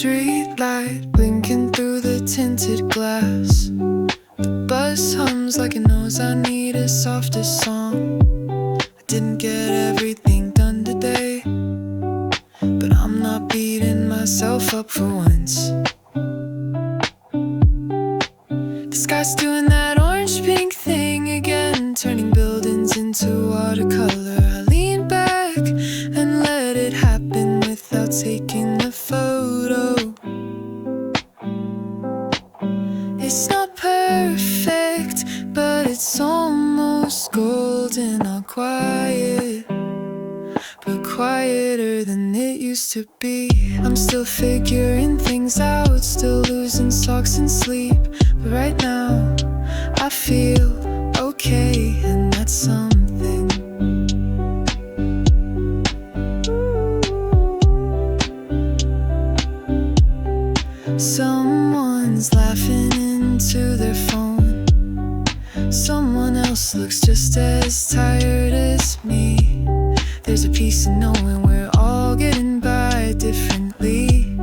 street light blinking through the tinted glass. The bus hums like it knows I need a softer song. I didn't get everything done today, but I'm not beating myself up for once. The sky's doing that orange-pink thing again, turning buildings into watercolor. I lean back and let it happen without taking a photo. It's not perfect, but it's almost golden. Not quiet, but quieter than it used to be. I'm still figuring things out, still losing socks and sleep. But right now, I feel okay, and that's something. Someone's laughing into their phone. Someone else looks just as tired as me. There's a peace in knowing we're all getting by differently,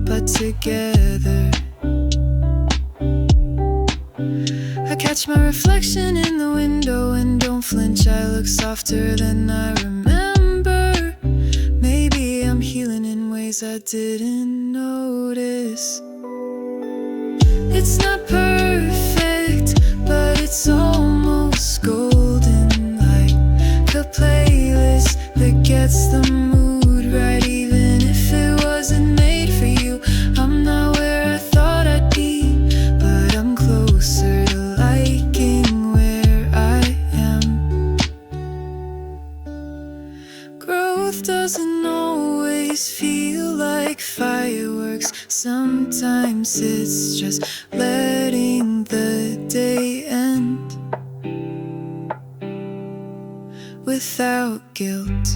but together. I catch my reflection in the window and don't flinch. I look softer than I remember. Maybe I'm healing in ways I didn't notice. It's not perfect, but it's almost golden, like a playlist that gets the mood right. Even if it wasn't made for you, I'm not where I thought I'd be, but I'm closer to liking where I am. Growth doesn't always feel like fireworks. Sometimes it's just letting the day end without guilt.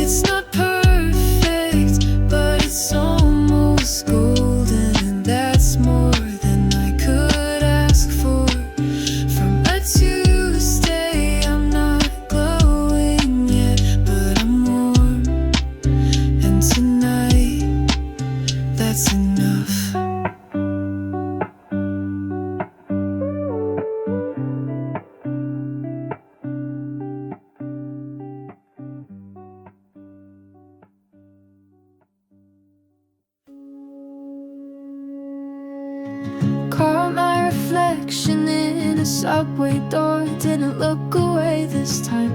It's not perfect, but it's almost golden, and that's more than I could ask for. From a Tuesday, I'm not glowing yet, but I'm warm, and tonight, that's enough. Caught my reflection in a subway door. Didn't look away this time.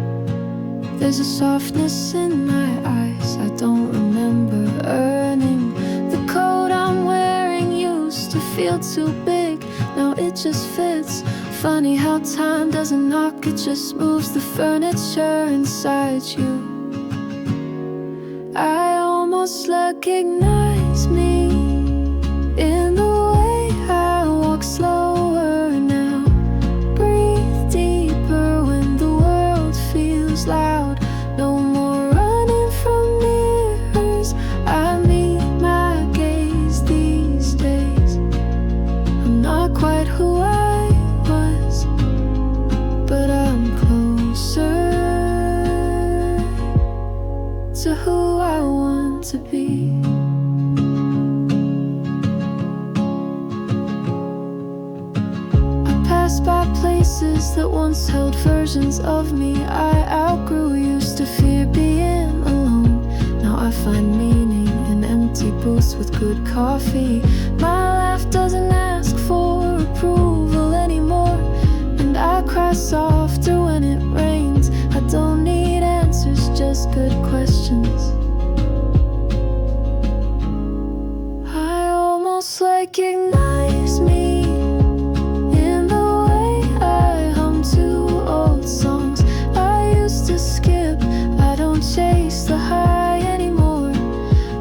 There's a softness in my eyes I don't remember earning. The coat I'm wearing used to feel too big, now it just fits. Funny how time doesn't knock, it just moves the furniture inside you. I almost recognize me in the way I walk slower now. Breathe deeper when the world feels loud. No more running from mirrors. I meet my gaze these days. I'm not quite who I was, but I'm closer to who I want to be. By places that once held versions of me I outgrew. Used to fear being alone, now I find meaning in empty booths with good coffee. My laugh doesn't ask for approval anymore, and I cry softer when it rains. I don't need answers, just good questions. I almost recognize me chase the high anymore.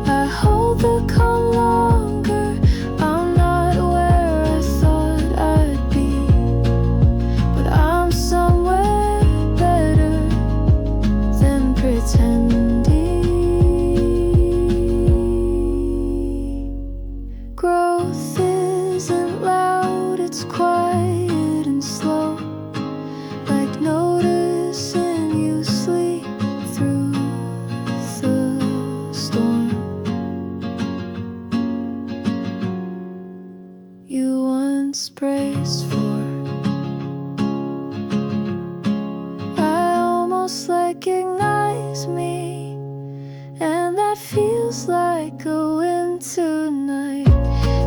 I hold the calm longer. I'm not where I thought I'd be, but I'm somewhere better than pretending. Growth isn't loud, it's quiet and slow, like noticing you sleep through the fragrance sprays for. I almost recognize me, and that feels like a winter night.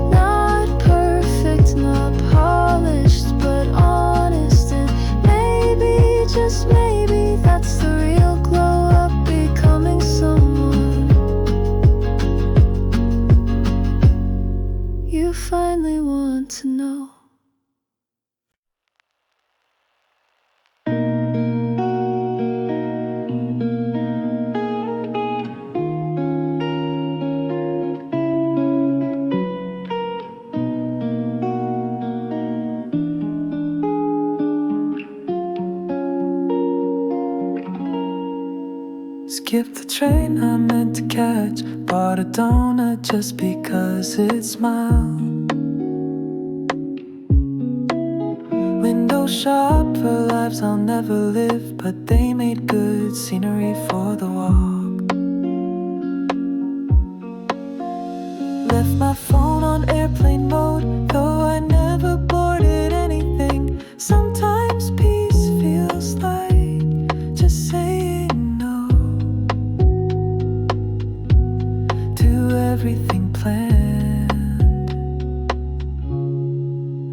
Not perfect, not polished, but honest, and maybe, just maybe, that's the real glow up, becoming someone you finally want to know. Skipped the train I meant to catch, bought a donut just because it smiled. Window shop for lives I'll never live, but they made good scenery for the walk. Left my phone on airplane mode, though I never boarded anything. Sometimes peace feels like just saying no to everything planned.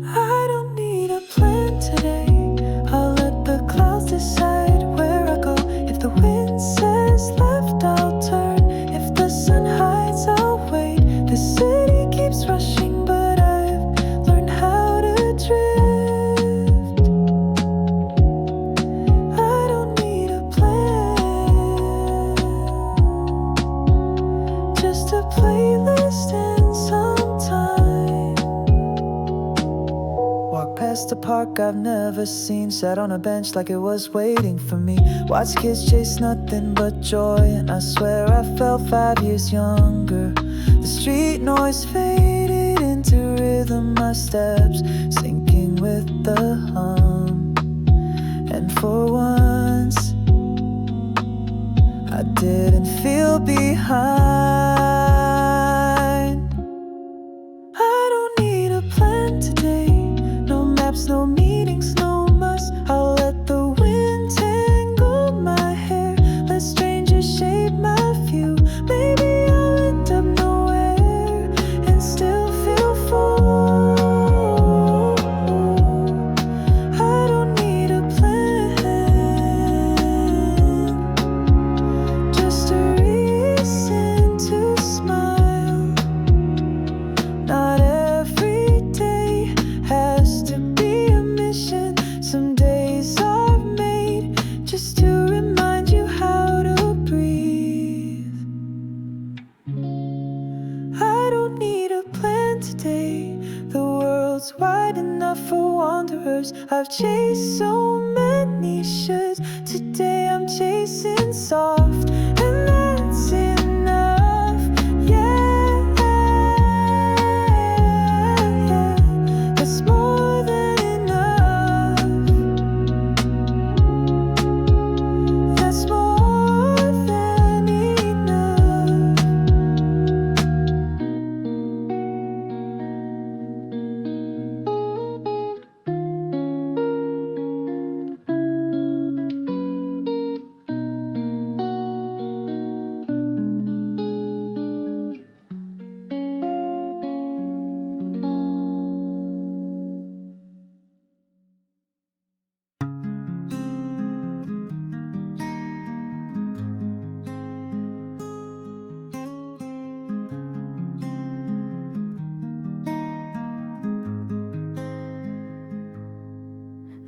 I don't need a plan today. I'll let the clouds decide where I go. If the wind says left, I'll turn. If the sun hides, I'll wait. The city keeps rushing, but I've learned how to drift. I don't need a plan, just a playlist and some time. Walk past a park I've never seen, sat on a bench like it was waiting for me. Watch kids chase nothing but joy, and I swear I felt 5 years younger. The street noise faded into rhythm, my steps syncing with the hum. And for once, I didn't feel behind. I don't need a plan today. No maps, no meetings, no must. I'll let the wind tangle my hair. Let strangers shape my view. Maybe I'll end up nowhere and still feel full. I don't need a plan, just a reason to smile. Not every day has to be a mission. Some days are made just to remind you how to breathe. I don't need a plan today. The world's wide enough for wanderers. I've chased so many shoulds. Today I'm chasing soft, and that's enough. Yeah, yeah, that's more than enough. That's more than enough.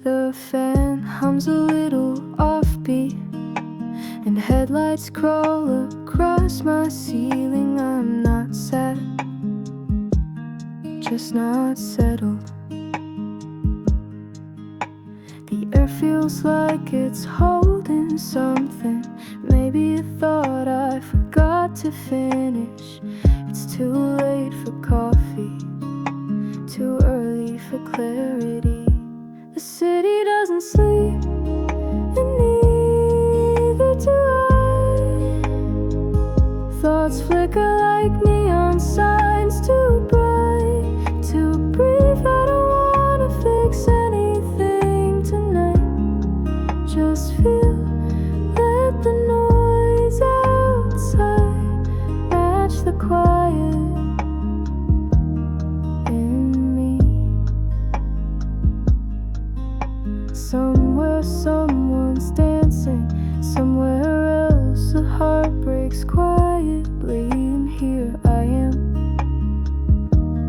The fan hums a little offbeat, and headlights crawl across my ceiling. I'm not sad, just not settled. The air feels like it's holding something. Maybe you thought I forgot to finish. It's too late for coffee, too early for clarity. The city doesn't sleep, and neither do I. Thoughts flicker like neon signs, too bright to breathe. I don't want Somewhere someone's dancing, somewhere else a heart breaks quietly. And here I am,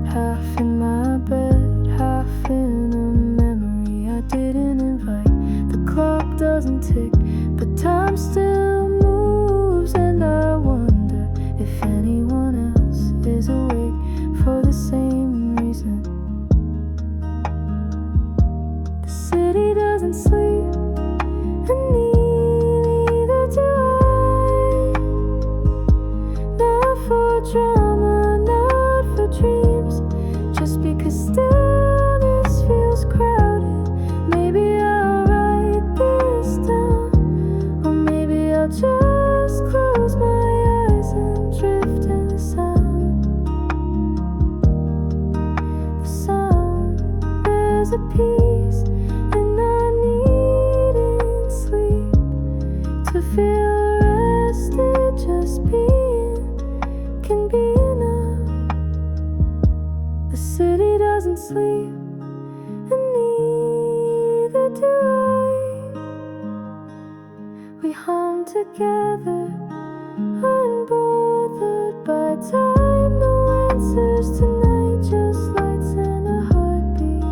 half in my bed, half in a memory I didn't invite. The clock doesn't tick, but time still moves. And I wonder if anyone else is awake for the same reason. The city doesn't sleep, and neither do I. Not for drama, not for dreams, just because stillness feels crowded. Maybe I'll write this down, or maybe I'll just close my eyes and drift in the sound. The sound, there's a peace, and I needn't sleep to feel rested. Just being can be enough. The city doesn't sleep, and neither do I. We hum together, unbothered by time. No answers tonight, just lights and a heartbeat.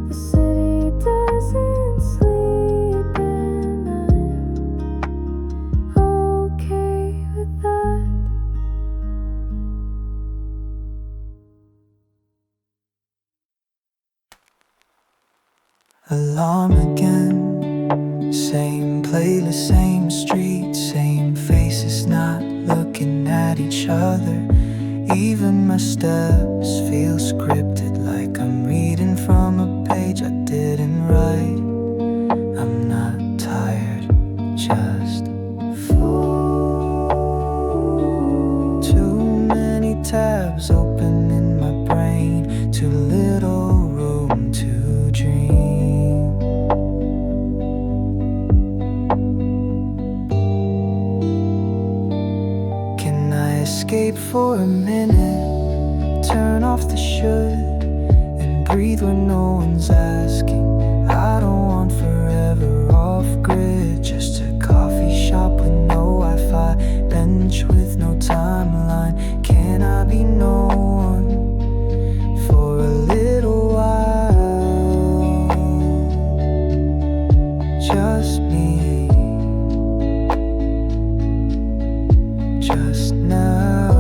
The city doesn't sleep, and I'm okay with that. Alarm again, same playlist, same street, same faces, not looking at each other. Even my steps feel scripted, like I'm reading from a page I didn't write. I'm not tired, just full. Too many tabs open in my brain, too little room to dream. Can I escape for a minute, turn off the should, and breathe when no one's asking? I don't want forever off grid, just a coffee shop with no Wi-Fi, bench with no timeline. Can I be no one for a little while? Just me, just now.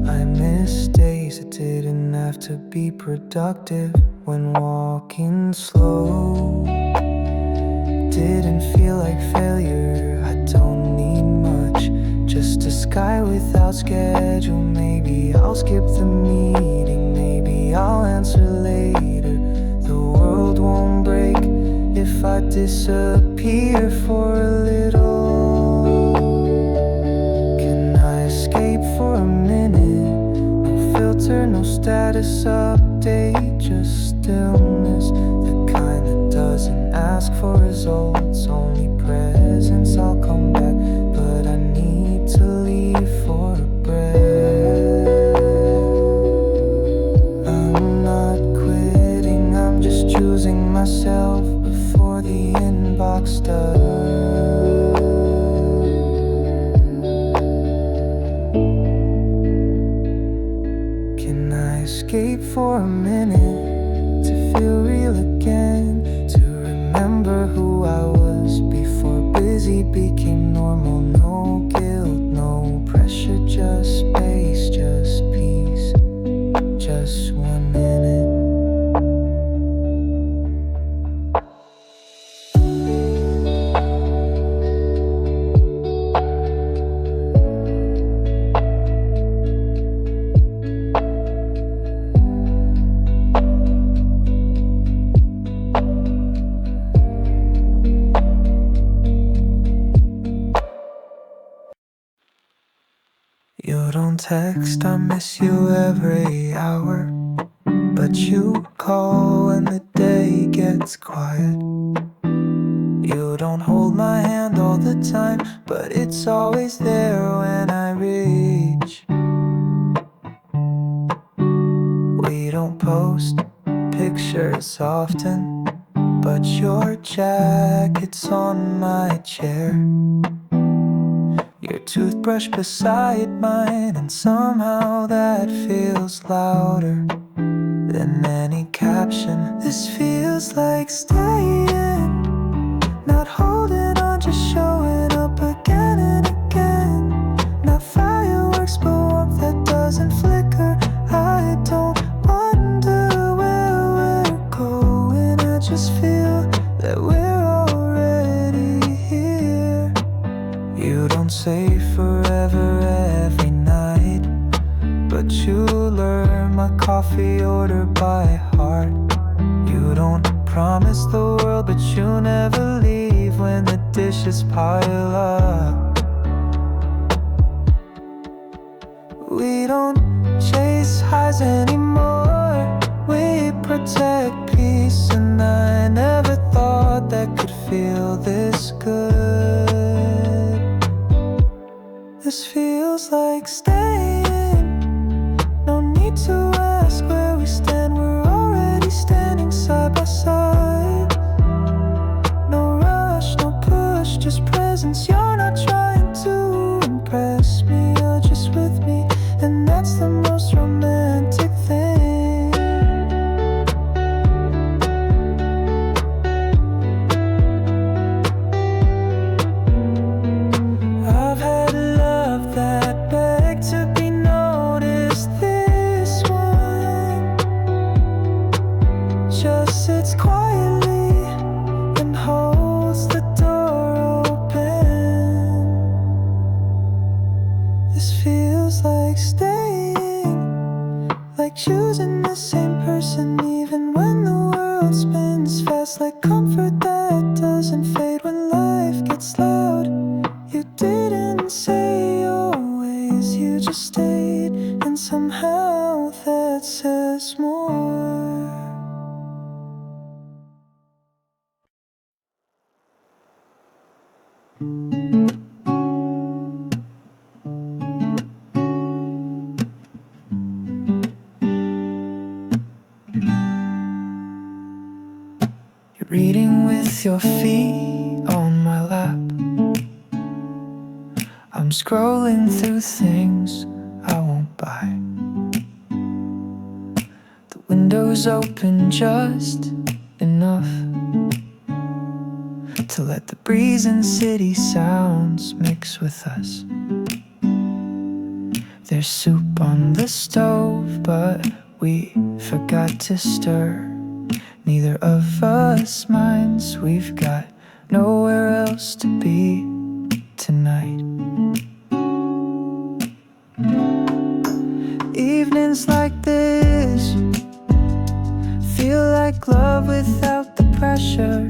I miss days that didn't have to be productive, when walking slow didn't feel like failure. I don't need much, just a sky without schedule. Maybe I'll skip the meeting, maybe I'll answer later. The world won't break if I disappear for a little. Can I escape for a minute? No filter, no status update, just stillness, the kind that doesn't ask for results, only presence. I'll come back, but I need to leave for a breath. I'm not quitting, I'm just choosing myself before the inbox does. Can I escape for a minute to feel real again, to remember who I was before busy became normal? No guilt, no pressure, just space, just peace, just 1 minute. You don't text, I miss you every hour, but you call when the day gets quiet. You don't hold my hand all the time, but it's always there when I reach. We don't post pictures often, but your jacket's on my chair. Your toothbrush beside mine, and somehow that feels louder than any caption. This feels like staying, not holding on, just showing up again and again. Not fireworks, but warmth that doesn't flicker. I don't wonder where we're going, I just feel that we're already here. You don't say forever every night, but you learn my coffee order by heart. You don't promise the world, but you never leave when the dishes pile up. We don't chase highs anymore, we protect peace, and I never thought that could feel this good. This feels like staying, no need to ask where we stand, we're already standing side by side. No rush, no push, just presence. You're not trying to impress me, you're just with me, and that's the most romantic thing. I've had love that begged to be noticed. This one just sits quietly and holds the door open. This feels like staying, like choosing the same person even when the world spins fast, like comfort that doesn't fade when life gets loud. You didn't say always, you just stayed, and somehow that says more. You're reading with your feet on my lap. I'm scrolling through things I won't buy. The window's open just enough to let the breeze and city sounds mix with us. There's soup on the stove, but we forgot to stir. Neither of us minds, we've got nowhere else to be tonight. Evenings like this feel like love without the pressure.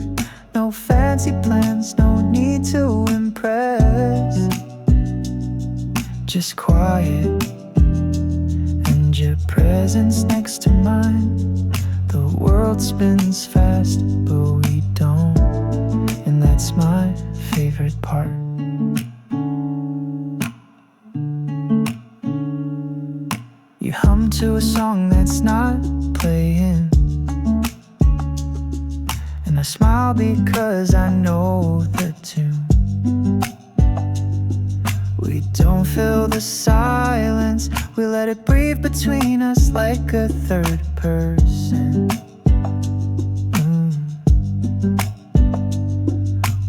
No fancy plans, no need to impress. Just quiet and your presence next to mine. The world spins fast, but we don't, and that's my favorite part. You hum to a song that's not playing, and I smile because I know the tune. We don't fill the silence, we let it breathe between us like a third person.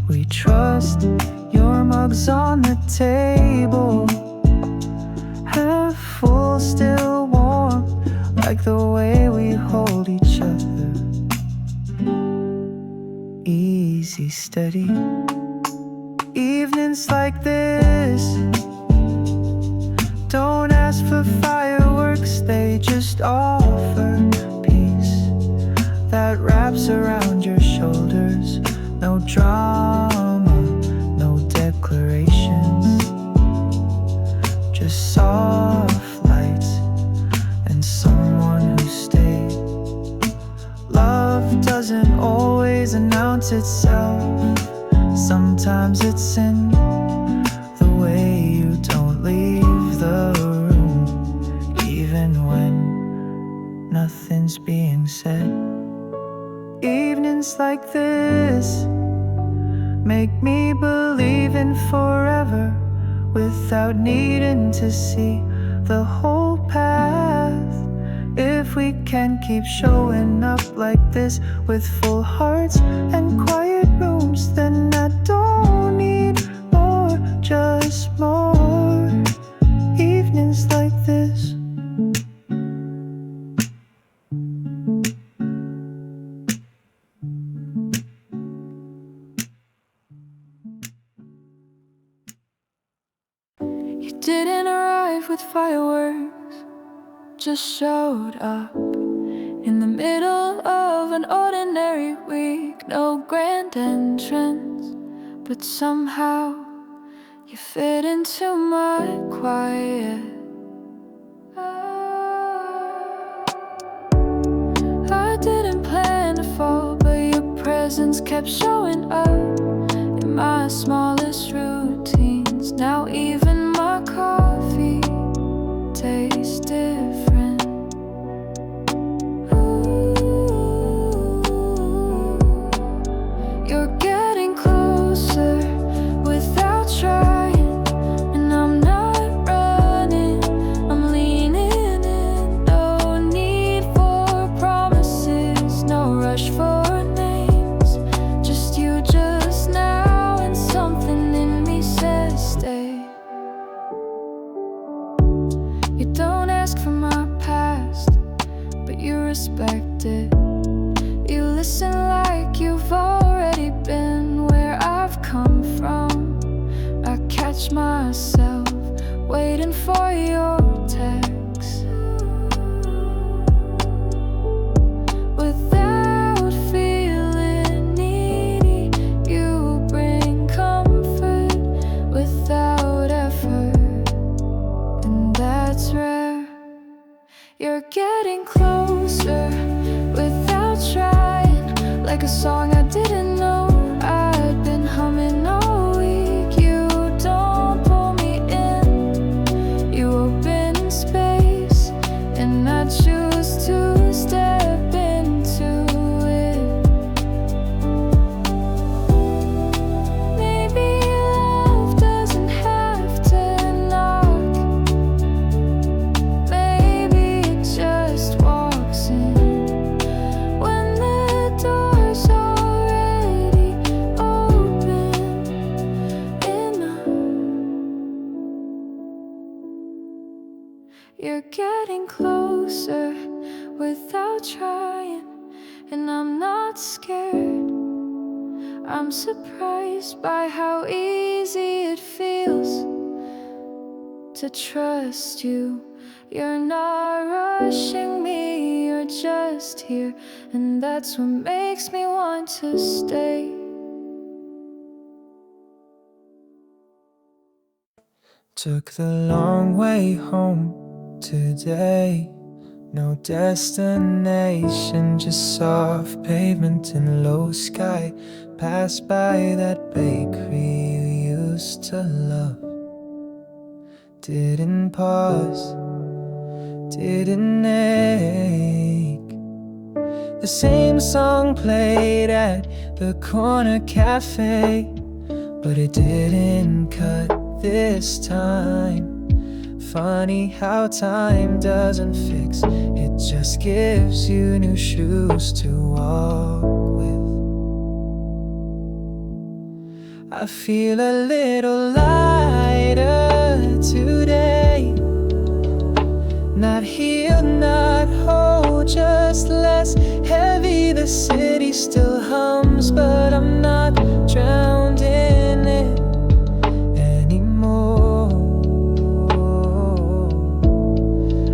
We trust your mug's on the table, half full, still warm, like the way we hold each other. Easy, steady. Evenings like this don't ask for fireworks, they just offer peace that wraps around your shoulders. No drama, no declarations, just soft lights and someone who stayed. Love doesn't always announce itself. Sometimes it's in the way you don't leave the room, even when nothing nothing's being said. Evenings like this make me believe in forever without needing to see the whole path. If we can keep showing up like this with full hearts and quiet rooms, then I don't need more, just more evenings like this. You didn't arrive with fireworks, just showed up in the middle of an ordinary week. No grand entrance, but somehow you fit into my quiet. I didn't plan to fall, but your presence kept showing up in my smallest routines. Now even my coffee tastes different. Ooh, you're getting closer without trying, and I'm not running, I'm leaning in. No need for promises, no rush for names, just you just now, and something in me says stay. You don't ask for my past, but you respect it. You listen like you've already been where I've come from. I catch myself waiting for your text. Without feeling needy, you bring comfort without effort, and that's rare. You're getting closer without trying, like a song I didn't know I'd been humming all week. You don't pull me in, you open space, and I choose to step into it. Maybe love doesn't have to knock, maybe it just walks in when the door's already open enough. You're getting closer without trying, and I'm not scared. I'm surprised by how easy it feels to trust you. You're not rushing me, you're just here, and that's what makes me want to stay. Took the long way home today. No destination, just soft pavement and low sky. Passed by that bakery you used to love. Didn't pause, didn't ache. The same song played at the corner cafe, but it didn't cut this time. Funny how time doesn't fix, it just gives you new shoes to walk with. I feel a little lighter today. Not healed, not whole, just less heavy. The city still hums, but I'm not drowned in it anymore.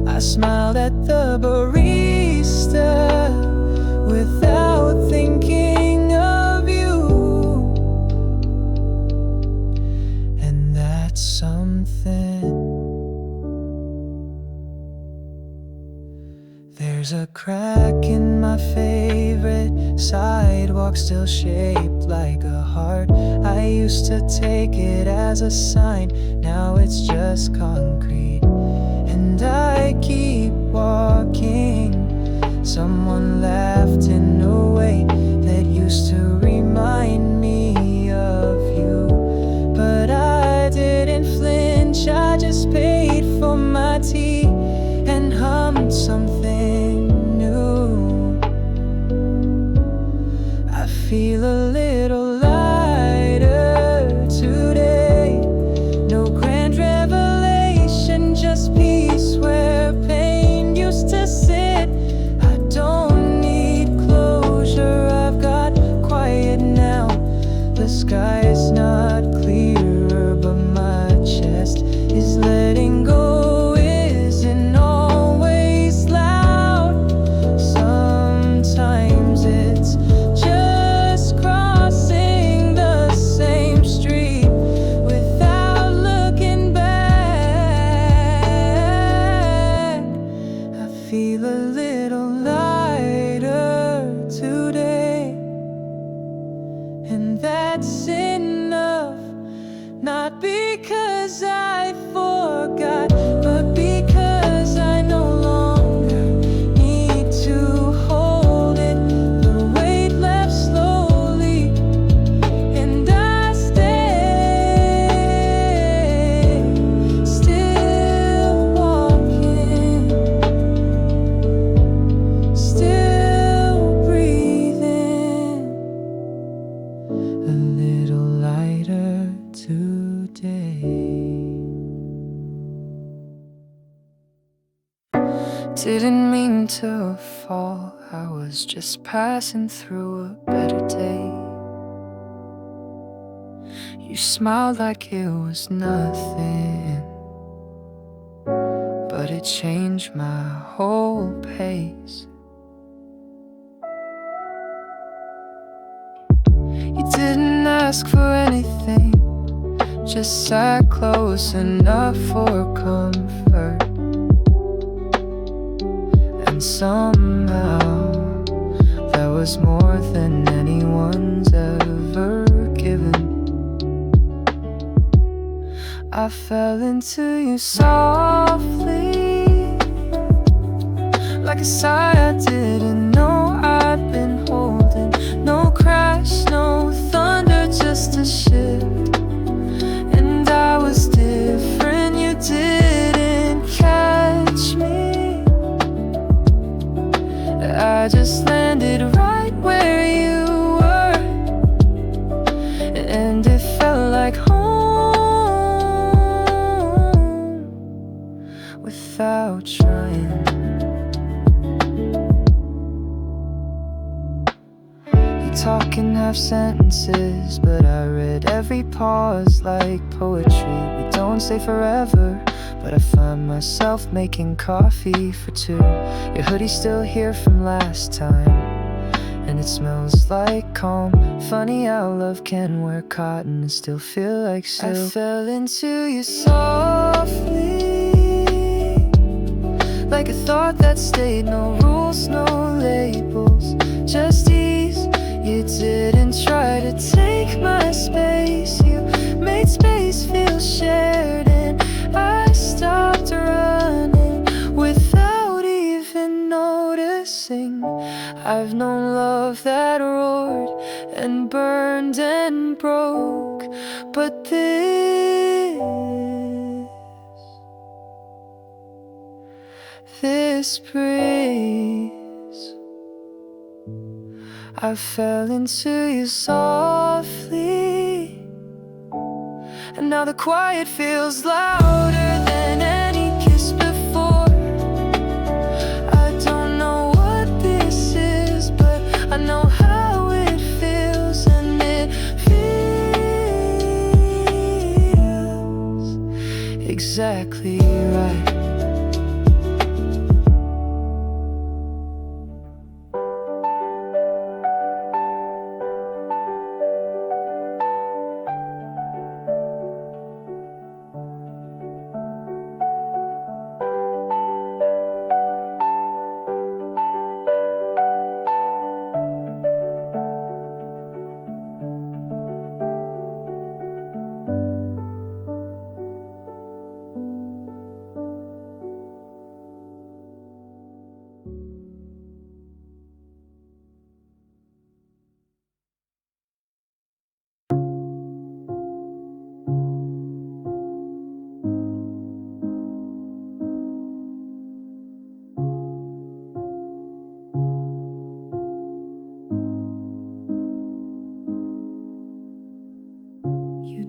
I smiled at the barista without thinking of you, and that's something. There's a crack in my favorite sidewalk, still shaped like a heart. I used to take it as a sign, now it's just concrete. And I keep walking, some feel a little lighter today, and that's enough. Not because I forgot, but because I no longer need to hold it. The weight left slowly, and I stay still walking, still breathing, a little lighter today. Didn't mean to fall, I was just passing through a better day. You smiled like it was nothing, but it changed my whole pace. You didn't ask for anything, just sat close enough for comfort. And somehow that was more than anyone's ever given. I fell into you softly, like a sigh I didn't know I'd been holding. No crash, no thunder, just a shift. And I was different, you didn't catch me. I just landed right where you were, and it felt like home without trying. You talk in half sentences, but I read every pause like poetry. We don't say forever, but I find myself making coffee for two. Your hoodie's still here from last time, and it smells like calm. Funny how love can wear cotton and still feel like silk. I fell into you softly, like a thought that stayed. No rules, no labels, just ease. You didn't try to take my space, you made space feel shared, and I stopped running without even noticing. I've known love that roared and burned and broke, but this breeze, I fell into you softly, and now the quiet feels louder than any kiss before. I don't know what this is, but I know how it feels, and it feels exactly right.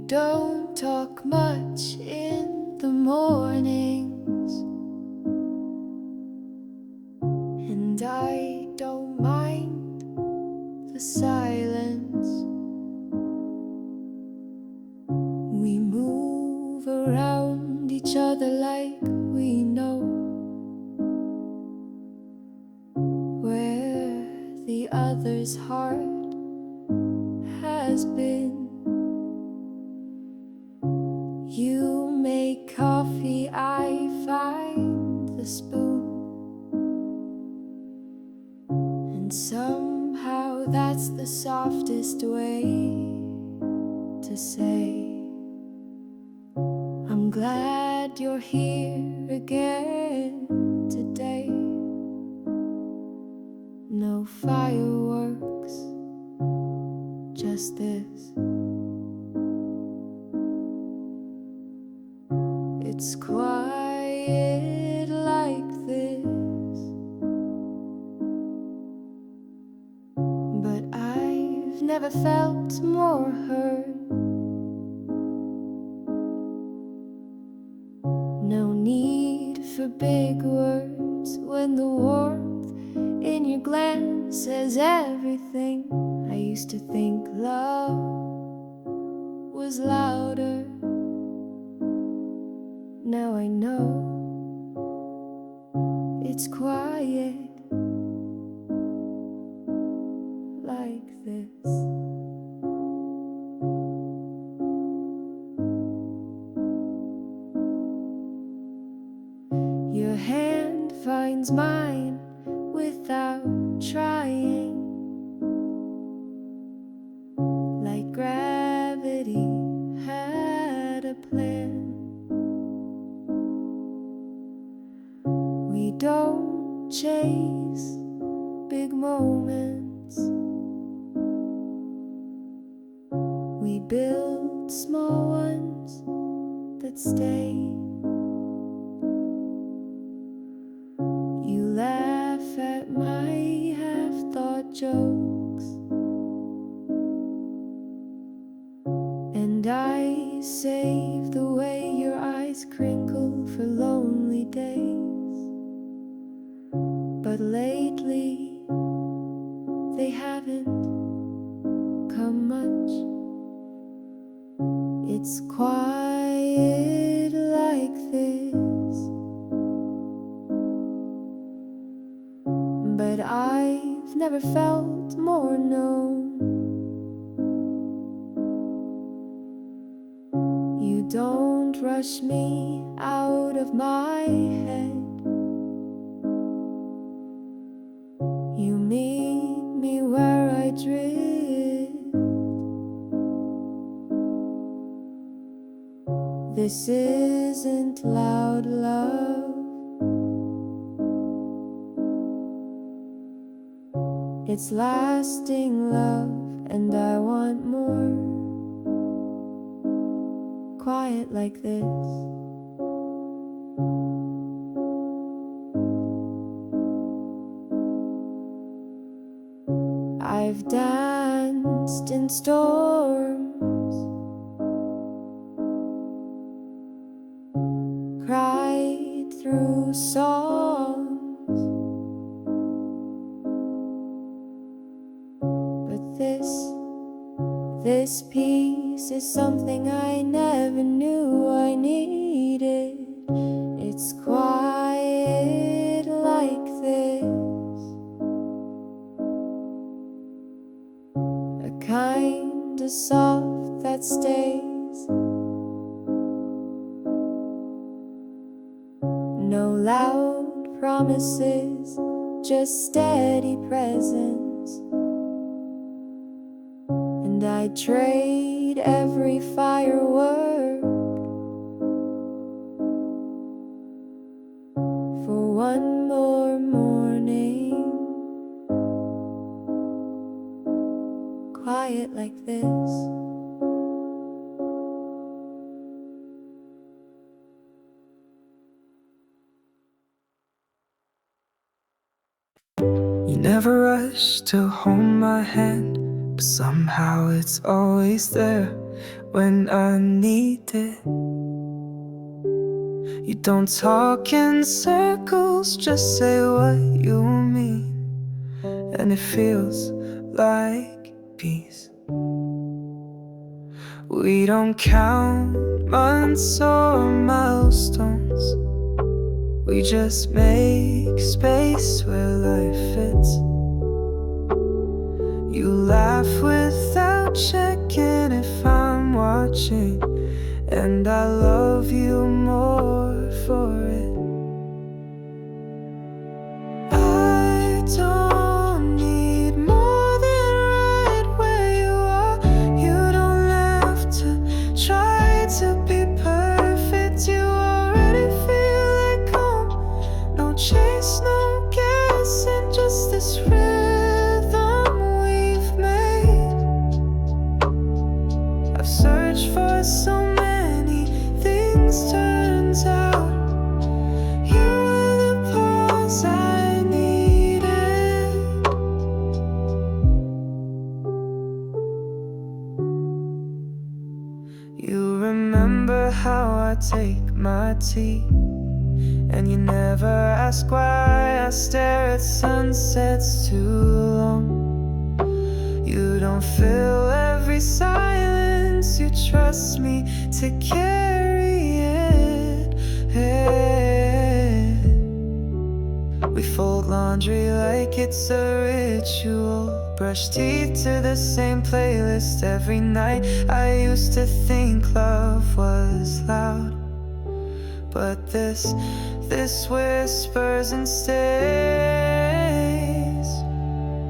Don't talk much in the mornings, and I don't mind the silence. We move around each other like we know where the other's heart has been. You make coffee, I find the spoon. And somehow that's the softest way to say I'm glad you're here again today. No fireworks, just this. It's quiet like this, but I've never felt more hurt. No need for big words when the warmth in your glance says everything. I used to think love was louder. Now I know it's quiet like this. Your hand finds mine without trying, like gravity had a plan. We don't chase big moments, we build small ones that stay. You laugh at my half-thought jokes, and I save the way your eyes crinkle for lonely days. But lately they haven't come much. It's quiet like this, but I've never felt more known. You don't rush me out of my head. You meet me where I drift. This isn't loud love, it's lasting love, and I want more. Quiet like this. I've danced in storms, cried through songs, but this piece is something I never knew I needed. It's quiet like this, a kind of soft that stays. No loud promises, just steady presence. And I'd trade every firework for one more morning. Quiet like this. You never rush to hold my hand, but somehow it's always there when I need it. You don't talk in circles, just say what you mean, and it feels like peace. We don't count months or milestones, we just make space where life fits. You laugh without checking if I'm watching, and I love you more for it. I don't need There's no guessing, just this rhythm we've made. I've searched for so many things, turns out you were the pause I needed. You remember how I take my tea, and you never ask why I stare at sunsets too long. You don't fill every silence, you trust me to carry it. We fold laundry like it's a ritual, brush teeth to the same playlist every night. I used to think love was loud, but this whispers and stays.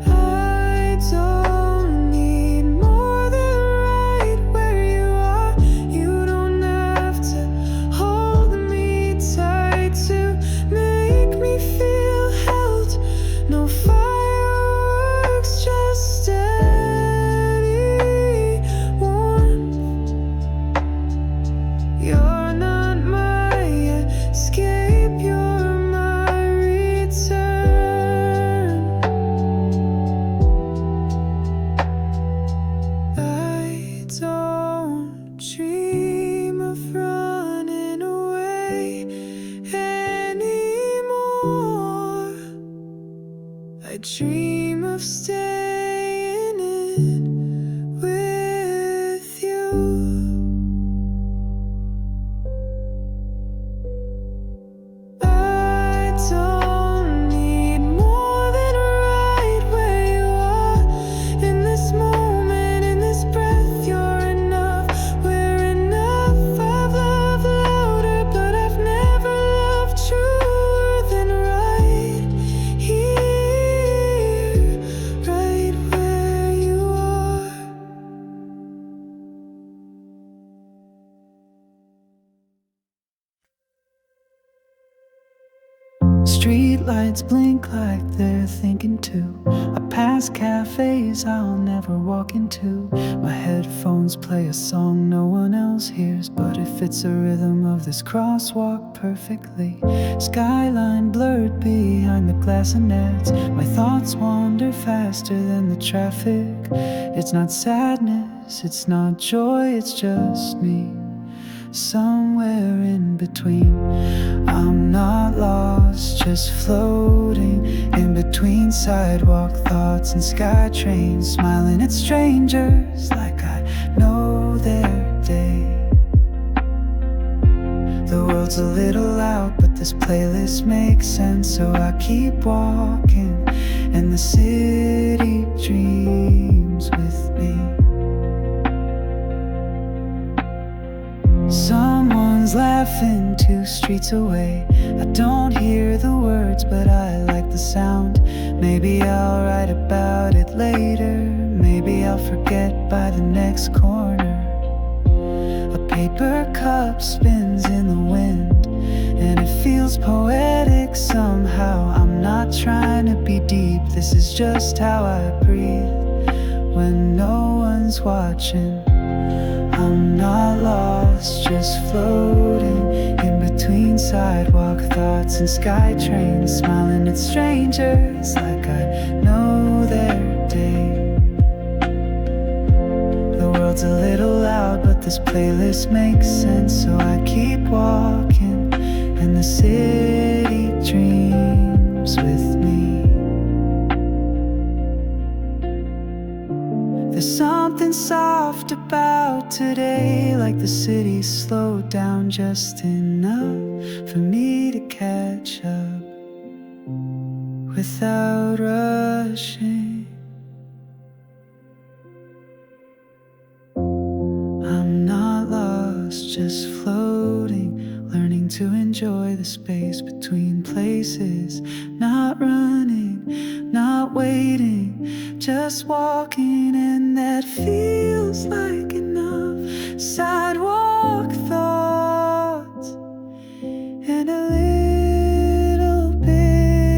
I don't need more than right where you are. You don't have to hold me tight to make me feel held. No fireworks, just steady warmth. You're not my escape, you're my return. I don't dream of running away anymore. I dream of staying in with you. I don't need more than right where you are. In this moment, in this breath, you're enough. We're enough. I've loved louder, but I've never loved truer than right here, right where you are. Street lights blink like they're thinking too. I pass cafes I'll never walk into. My headphones play a song no one else hears, but it fits the rhythm of this crosswalk perfectly. Skyline blurred behind the glass and nets. My thoughts wander faster than the traffic. It's not sadness, it's not joy, it's just me, somewhere in between. I'm not lost, just floating in between sidewalk thoughts and sky trains, smiling at strangers like I know their day. The world's a little loud, but this playlist makes sense, so I keep walking, and the city dreams with me. Someone's laughing 2 streets away. I don't hear the words, but I like the sound. Maybe I'll write about it later. Maybe I'll forget by the next corner. A paper cup spins in the wind, and it feels poetic somehow. I'm not trying to be deep, this is just how I breathe when no one's watching. I'm not lost, just floating in between sidewalk thoughts and sky trains, smiling at strangers like I know their day. The world's a little loud, but this playlist makes sense, so I keep walking, and the city dreams with me. There's something soft about today, like the city slowed down just enough for me to catch up without rushing. I'm not lost, just floating, learning to enjoy the space between places, not running, not waiting, just walking, and that feels like enough. Sidewalk thoughts and a little bit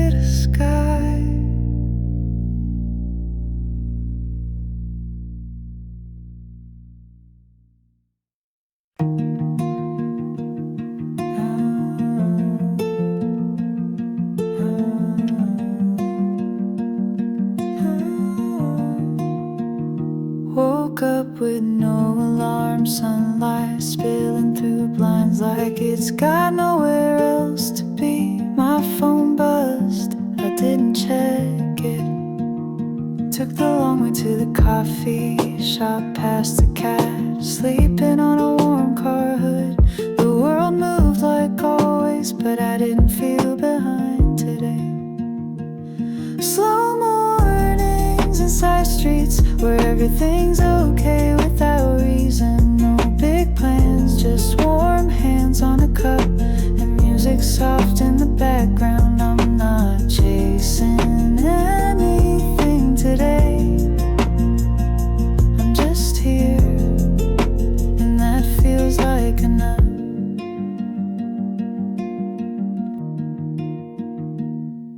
with no alarm, sunlight spilling through blinds like it's got nowhere else to be. My phone buzzed, I didn't check it. Took the long way to the coffee shop, past the cat sleeping on a warm car hood. The world moved like always, but I didn't feel behind today. Slow mornings and side streets where everything's okay without reason. No big plans, just warm hands on a cup and music soft in the background. I'm not chasing anything today. I'm just here, and that feels like enough.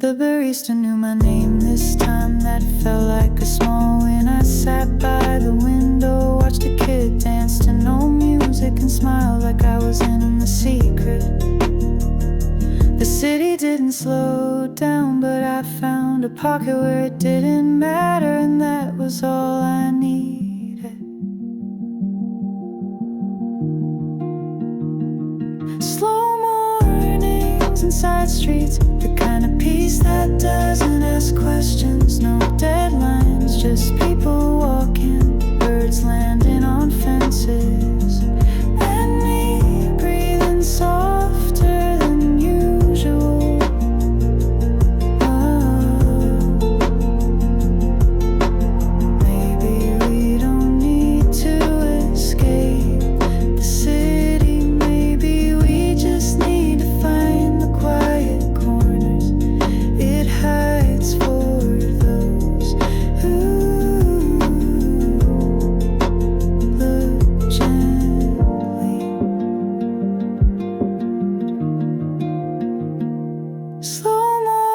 The barista knew my name this time. That felt like a small win. I sat by the window, watched a kid dance to no music and smiled like I was in The Secret. The city didn't slow down, but I found a pocket where it didn't matter, and that was all I needed. Slow mornings and side streets, the kind of peace that doesn't ask questions. No deadlines, just people walking, birds landing on fences, and me breathing softer than usual. Maybe we don't need to escape the city. Maybe we just need to find the quiet corners it hides for those who look gently. Slow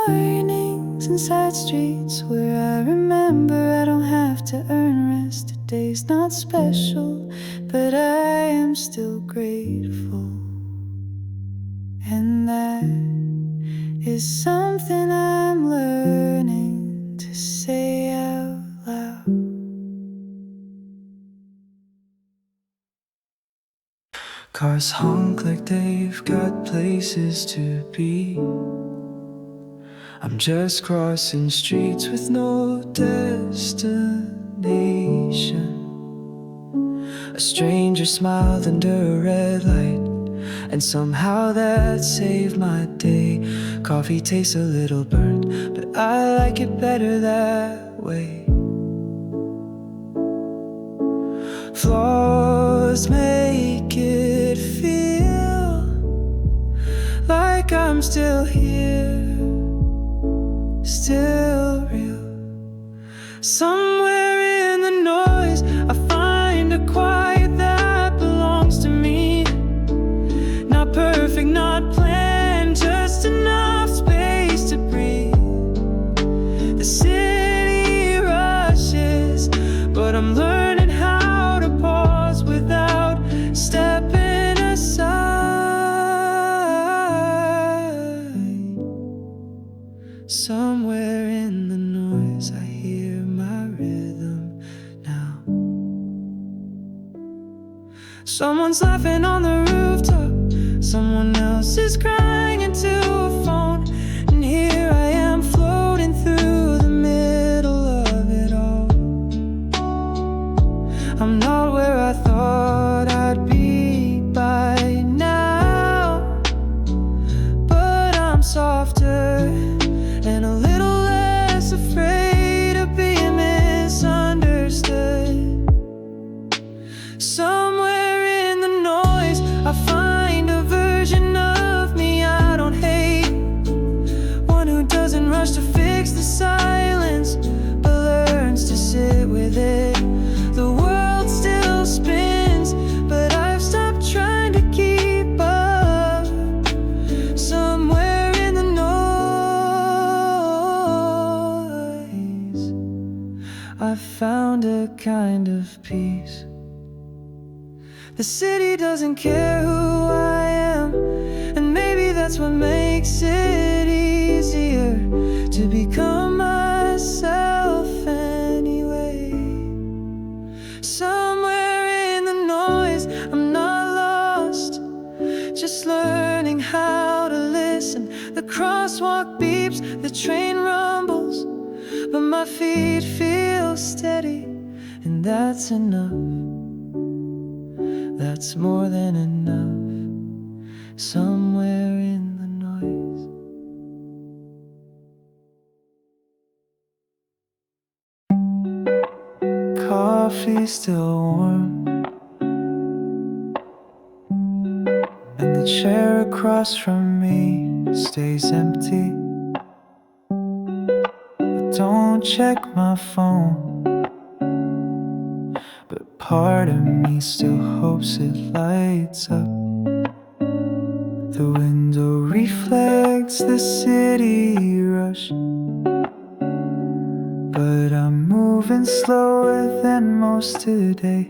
mornings and side streets where I remember I don't have to earn rest. Today's not special, but I am still grateful. And that is something I'm learning to say out loud. Cars honk like they've got places to be. I'm just crossing streets with no destination. A stranger smiled under a red light, and somehow that saved my day. Coffee tastes a little burnt, but I like it better that way. Flaws make it feel like I'm still here, still real. Somewhere in the noise I find a quiet that belongs to me. Not perfect, not planned, just enough space to breathe. The city rushes, but I'm learning how to pause without stepping aside. Somewhere in the noise I hear my rhythm now. Someone's laughing on the rooftop, someone else is crying into a phone, and here I am floating through the middle of it all. I'm not where I thought I'd be by now, but I'm softer and a little less afraid of being misunderstood. Somewhere in the noise I find a version of me I don't hate, one who doesn't rush to fix the silence, but learns to sit with it. The world still spins, but I've stopped trying to keep up. Somewhere in the noise I found a kind of peace. The city doesn't care who I am, and maybe that's what makes it easier to become myself anyway. Somewhere sleeps, the train rumbles, but my feet feel steady, and that's enough. That's more than enough. Somewhere in the noise, coffee still warm, and the chair across from me stays empty. I don't check my phone, but part of me still hopes it lights up. The window reflects the city rush, but I'm moving slower than most today.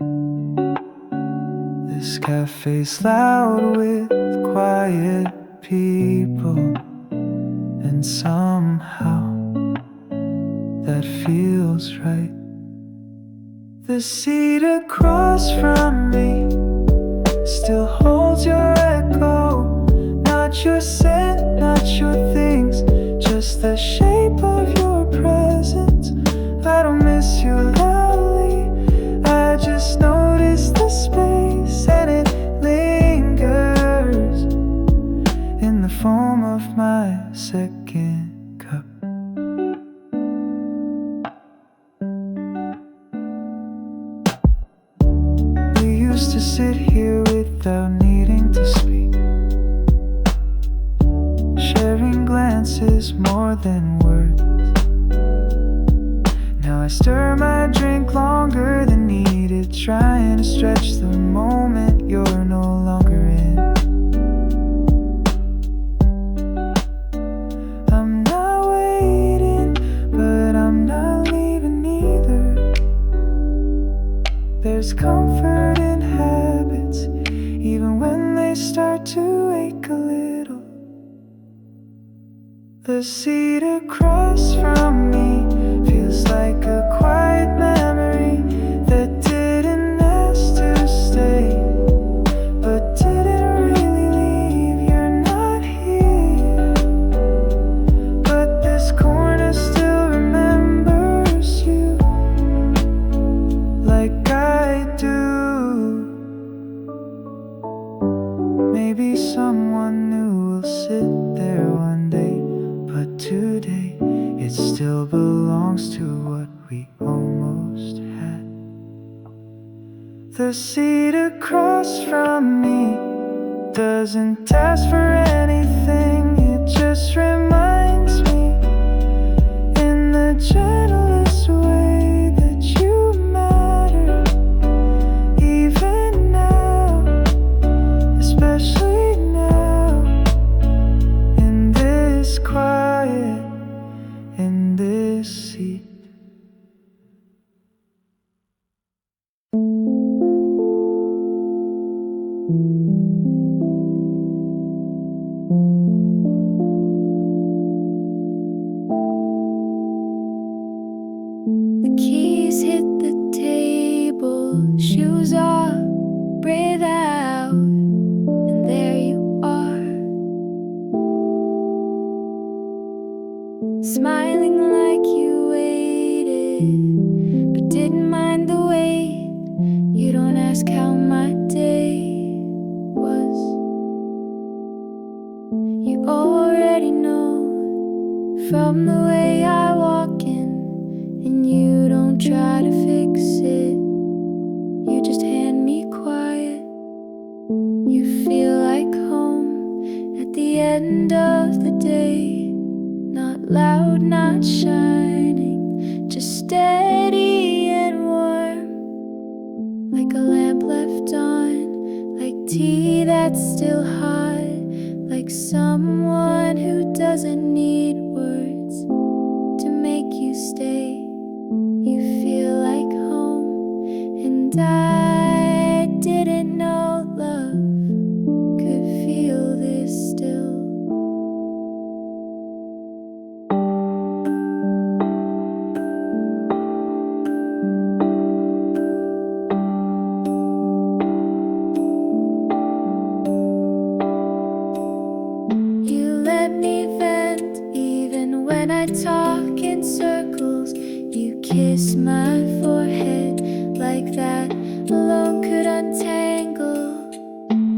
This cafe's loud with quiet people, and somehow that feels right. The seat across from me still holds your echo. Not your scent, not your things, just the shape of your presence. I don't miss you loudly, I just notice the space, and it lingers in the foam of my second cup. We used to sit here without needing to speak, sharing glances more than words. Now I stir my drink longer than needed, trying to stretch the moment you're no longer in. I'm not waiting, but I'm not leaving either. There's comfort in habits, even when they start to ache a little. The seat across from me feels like a quiet memory that didn't ask to stay, but didn't really leave. You're not here, but this corner still remembers you like I do. Maybe someone new will sit there one day, but today it still belongs to what we almost had. The seat across from me doesn't ask for anything, it just reminds me in the gentlest way that you matter, even now, especially now, in this quiet, in this seat. The keys hit the table, shoes off, breathe out, and there you are, smiling like you waited, but didn't mind the wait. You don't ask how my day was, you already know from the way I walk in. And you don't try to fix it, you just hand me quiet. You feel like home at the end of the day, not loud, not shining, just steady and warm, like a lamp left on, like tea that's still hot, like someone who doesn't need words to make you stay. You feel like home, and I didn't know love could feel this still. You let me vent when I talk in circles. You kiss my forehead like that alone could untangle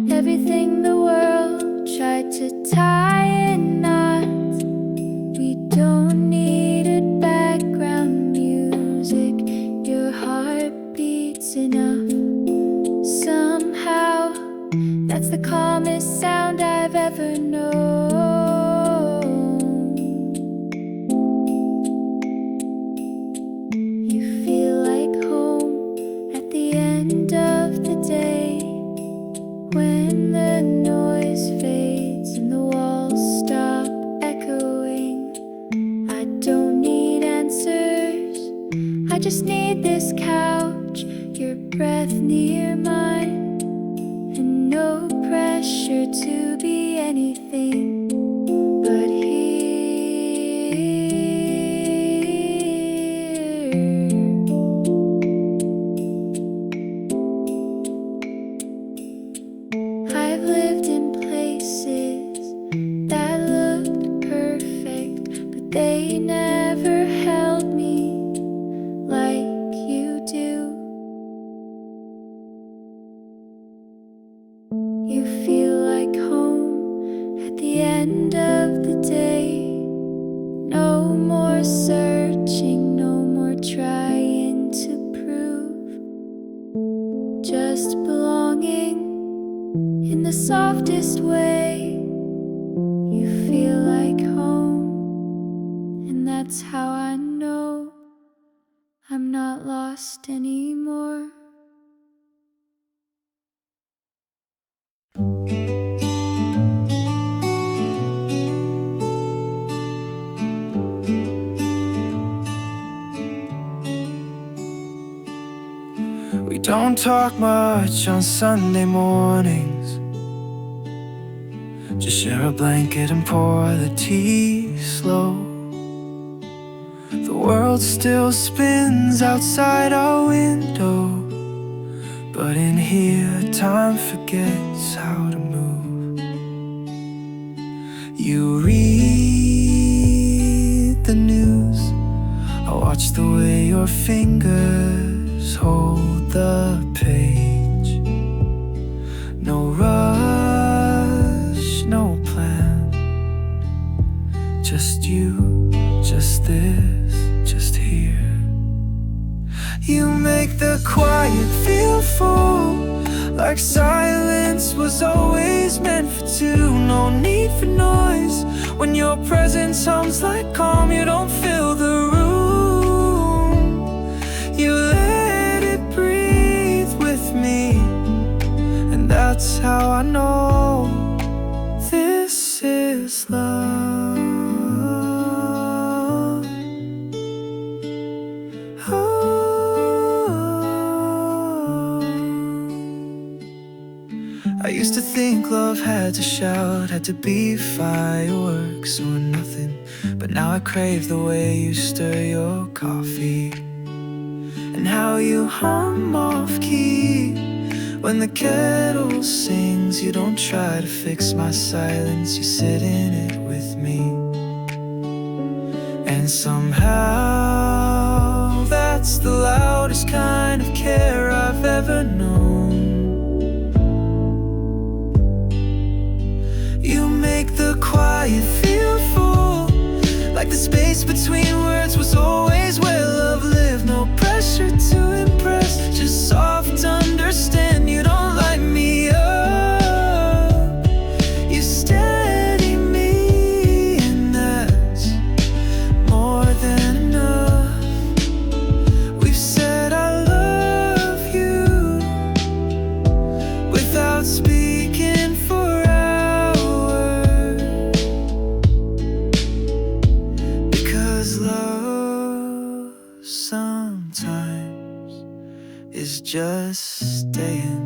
everything the world tried to tie in knots. We don't need background music. Your heart beats enough. Somehow, that's the calmest sound I've ever known. You feel like home at the end of the day, when the noise fades and the walls stop echoing. I don't need answers, I just need this couch, your breath near mine, and no pressure to be anything but here. I've lived in places that looked perfect, but they never held me like you do. You feel like home at the end of the day. No more searching, no more trying to prove. Just belonging in the softest way. You feel like home, and that's how I know I'm not lost anymore. We don't talk much on Sunday mornings. Just share a blanket and pour the tea slow. The world still spins outside our window, but in here time forgets how to move. You read the news, I watch the way your fingers hold the page. No rush, no plan, just you, just this, just here. You make the quiet feel full, like silence was always meant for two. No need for noise, when your presence sounds like calm. You don't fill the room, you let it breathe with me, and that's how I know this is love. I used to think love had to shout, had to be fireworks or nothing. But now I crave the way you stir your coffee, and how you hum off key when the kettle sings. You don't try to fix my silence, you sit in it with me. And somehow that's the loudest kind of care I've ever known. You make the quiet feel full, like the space between words was always where love lived. No pressure to impress, just soft understand. You don't light me up, you steady me, and that's more than enough. We've said I love you without speaking for sometimes is just staying.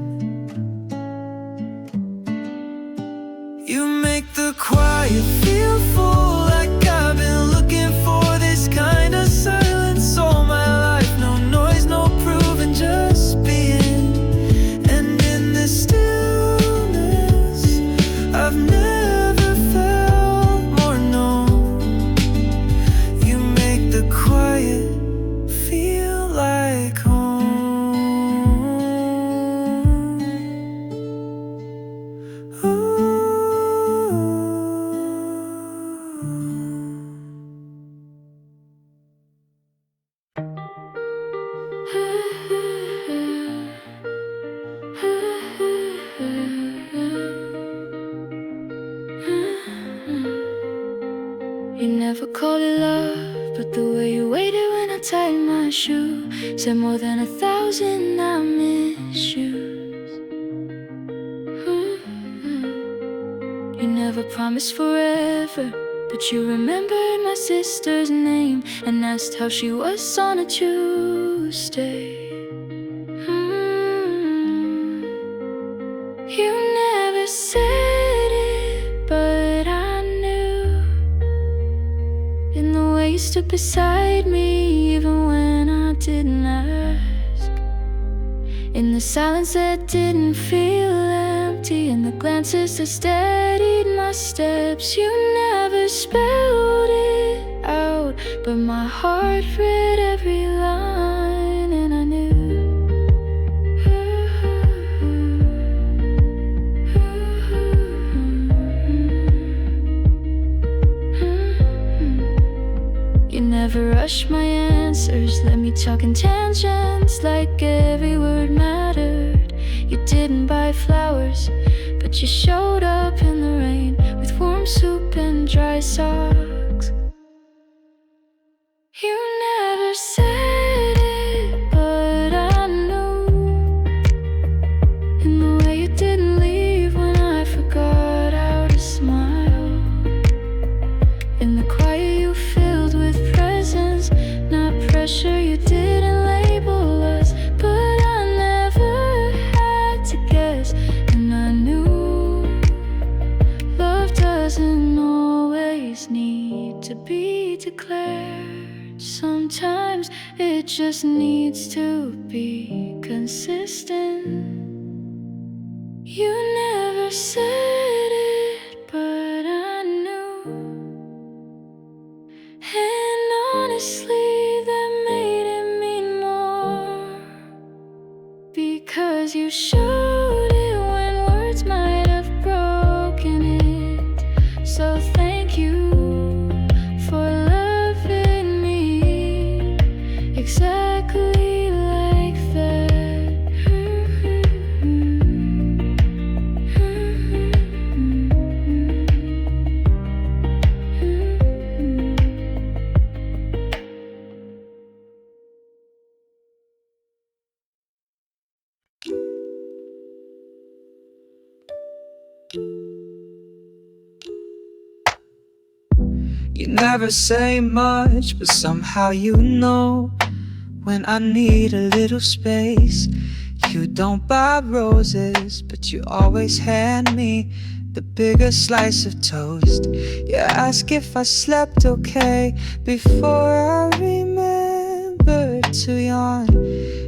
You make the quiet feel full, like I've been looking for this kind of silence all my life. No noise, no proving, just being. And in this stillness I've never felt more known. But the way you waited when I tied my shoe said more than 1,000 I miss you. You never promised forever, but you remembered my sister's name and asked how she was on a Tuesday. You never said it, but I knew. In the way you stood beside me, even when I didn't ask. In the silence that didn't feel empty, in the glances that steadied my steps. You never spelled it out, but my heart read every line, and I knew. You never rushed my answers, let me talk in tangents like every word mattered. You didn't buy flowers, but you showed up in the rain with warm soup and dry socks. You never said it, but I knew. In the way you didn't leave when I forgot how to smile. In the quiet you filled with presence, not pressure. You didn't label us, but I never had to guess. And I knew love doesn't always need to be declared. Sometimes it just needs to be consistent. You never said it, but I knew. And honestly, that made it mean more, because you showed it when words might have broken it. So thank you for loving me exactly like that. You never say much, but somehow you know when I need a little space. You don't buy roses, but you always hand me the bigger slice of toast. You ask if I slept okay before I remembered to yawn.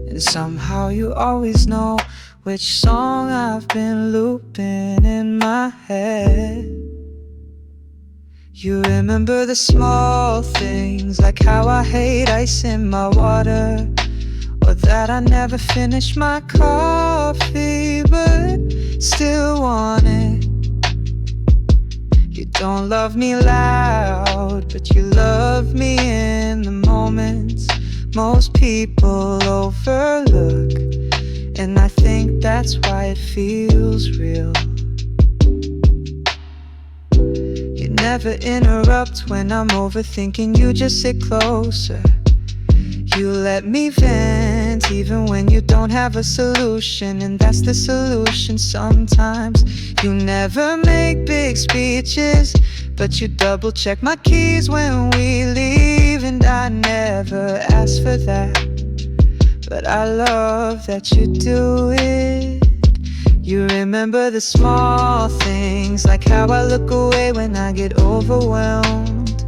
And somehow you always know which song I've been looping in my head. You remember the small things, like how I hate ice in my water, or that I never finish my coffee but still want it. You don't love me loud, but you love me in the moments most people overlook, and I think that's why it feels real. You never interrupt when I'm overthinking, you just sit closer. You let me vent even when you don't have a solution, and that's the solution sometimes. You never make big speeches, but you double check my keys when we leave, and I never asked for that, but I love that you do it. You remember the small things, like how I look away when I get overwhelmed,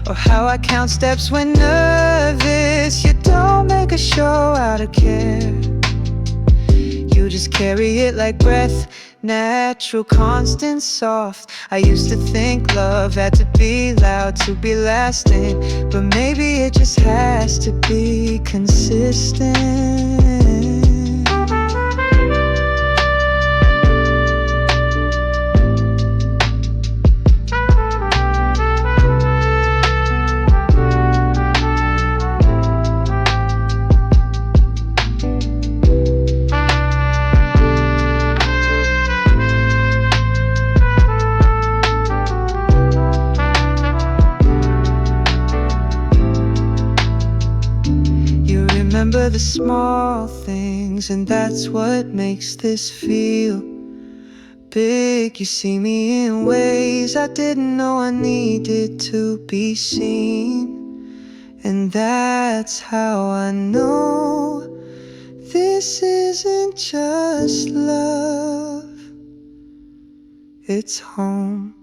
or how I count steps when nervous. You don't make a show out of care, you just carry it like breath, natural, constant, soft. I used to think love had to be loud to be lasting, but maybe it just has to be consistent. remember the small things, and that's what makes this feel big. You see me in ways I didn't know I needed to be seen, and that's how I know this isn't just love, it's home.